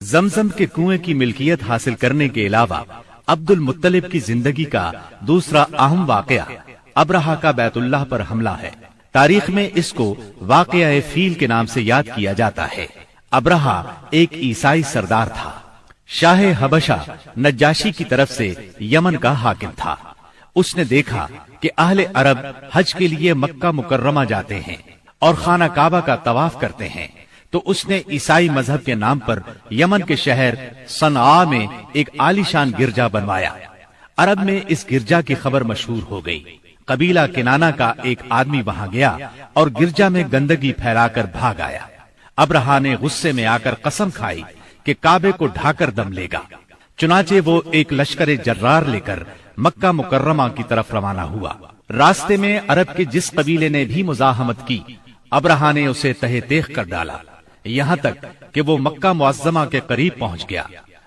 زمزم کے کنویں کی ملکیت حاصل کرنے کے علاوہ عبد المطلب کی زندگی کا دوسرا اہم واقعہ ابرہہ کا بیت اللہ پر حملہ ہے۔ تاریخ میں اس کو واقعہ فیل کے نام سے یاد کیا جاتا ہے۔ ابرہہ ایک عیسائی سردار تھا۔ شاہ حبشہ نجاشی کی طرف سے یمن کا حاکم تھا۔ اس نے دیکھا کہ اہل عرب حج کے لیے مکہ مکرمہ جاتے ہیں اور خانہ کعبہ کا طواف کرتے ہیں، تو اس نے عیسائی مذہب کے نام پر یمن کے شہر صنعاء میں ایک عالیشان گرجا بنوایا۔ عرب میں اس گرجا کی خبر مشہور ہو گئی۔ قبیلہ کنانہ کا ایک آدمی وہاں گیا اور گرجا میں گندگی پھیلا کر بھاگ آیا۔ ابرہہ نے غصے میں آ کر قسم کھائی کہ کعبے کو ڈھا کر دم لے گا۔ چنانچہ وہ ایک لشکر جرار لے کر مکہ مکرمہ کی طرف روانہ ہوا۔ راستے میں عرب کے جس قبیلے نے بھی مزاحمت کی، ابرہہ نے اسے تہہ تیغ کر ڈالا، یہاں تک کہ وہ مکہ معظمہ کے قریب پہنچ گیا۔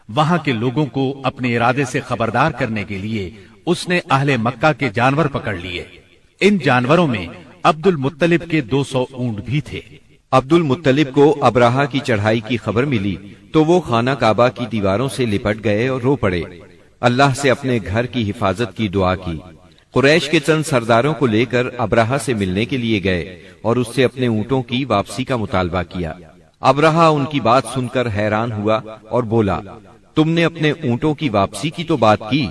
وہاں کے لوگوں کو اپنے ارادے سے خبردار کرنے کے لیے اس نے اہل مکہ کے جانور پکڑ لیے۔ ان جانوروں میں عبد المطلب کے 200 اونٹ بھی تھے۔ عبد المطلب کو ابرہہ کی چڑھائی کی خبر ملی تو وہ خانہ کعبہ کی دیواروں سے لپٹ گئے اور رو پڑے، اللہ سے اپنے گھر کی حفاظت کی دعا کی۔ قریش کے چند سرداروں کو لے کر ابرہہ سے ملنے کے لیے گئے اور اس سے اپنے اونٹوں کی واپسی کا مطالبہ کیا۔ ابرہہ ان کی بات سن کر حیران ہوا اور بولا، تم نے اپنے اونٹوں کی واپسی کی تو بات کی،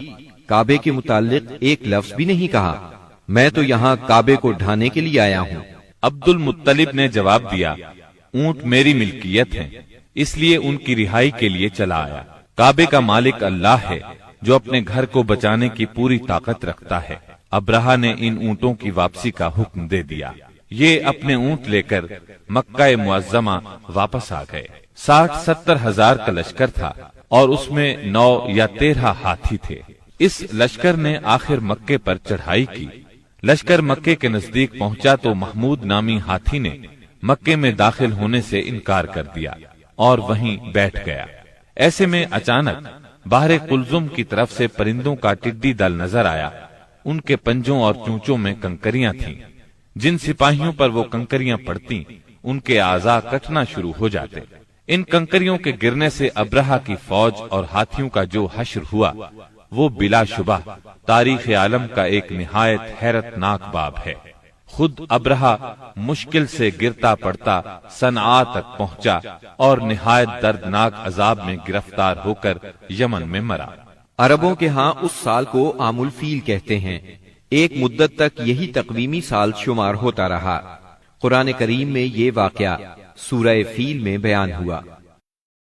کعبے کے متعلق ایک لفظ بھی نہیں کہا، میں تو یہاں کعبے کو ڈھانے کے لیے آیا ہوں۔ عبد المطلب نے جواب دیا، اونٹ میری ملکیت ہیں، اس لیے ان کی رہائی کے لیے چلا آیا۔ کعبے کا مالک اللہ ہے جو اپنے گھر کو بچانے کی پوری طاقت رکھتا ہے۔ ابرہہ نے ان اونٹوں کی واپسی کا حکم دے دیا۔ یہ اپنے اونٹ لے کر مکہ معظمہ واپس آ گئے۔ 60-70 ہزار کا لشکر تھا اور اس میں 9 یا 13 ہاتھی تھے۔ اس لشکر نے آخر مکے پر چڑھائی کی۔ لشکر مکے کے نزدیک پہنچا تو محمود نامی ہاتھی نے مکے میں داخل ہونے سے انکار کر دیا اور وہیں بیٹھ گیا۔ ایسے میں اچانک باہر قلزم کی طرف سے پرندوں کا ٹڈی دل نظر آیا۔ ان کے پنجوں اور چونچوں میں کنکریاں تھیں۔ جن سپاہیوں پر وہ کنکریاں پڑتی ان کے اعضاء کٹنا شروع ہو جاتے۔ ان کنکریوں کے گرنے سے ابرہہ کی فوج اور ہاتھیوں کا جو حشر ہوا وہ بلا شبہ تاریخ عالم کا ایک نہایت حیرت ناک باب ہے۔ خود ابرہہ مشکل سے گرتا پڑتا صنعاء تک پہنچا اور نہایت دردناک عذاب میں گرفتار ہو کر یمن میں مرا۔ عربوں کے ہاں اس سال کو عام الفیل کہتے ہیں۔ ایک مدت تک یہی تقویمی سال شمار ہوتا رہا۔ قرآن کریم میں یہ واقعہ سورہ فیل میں بیان ہوا۔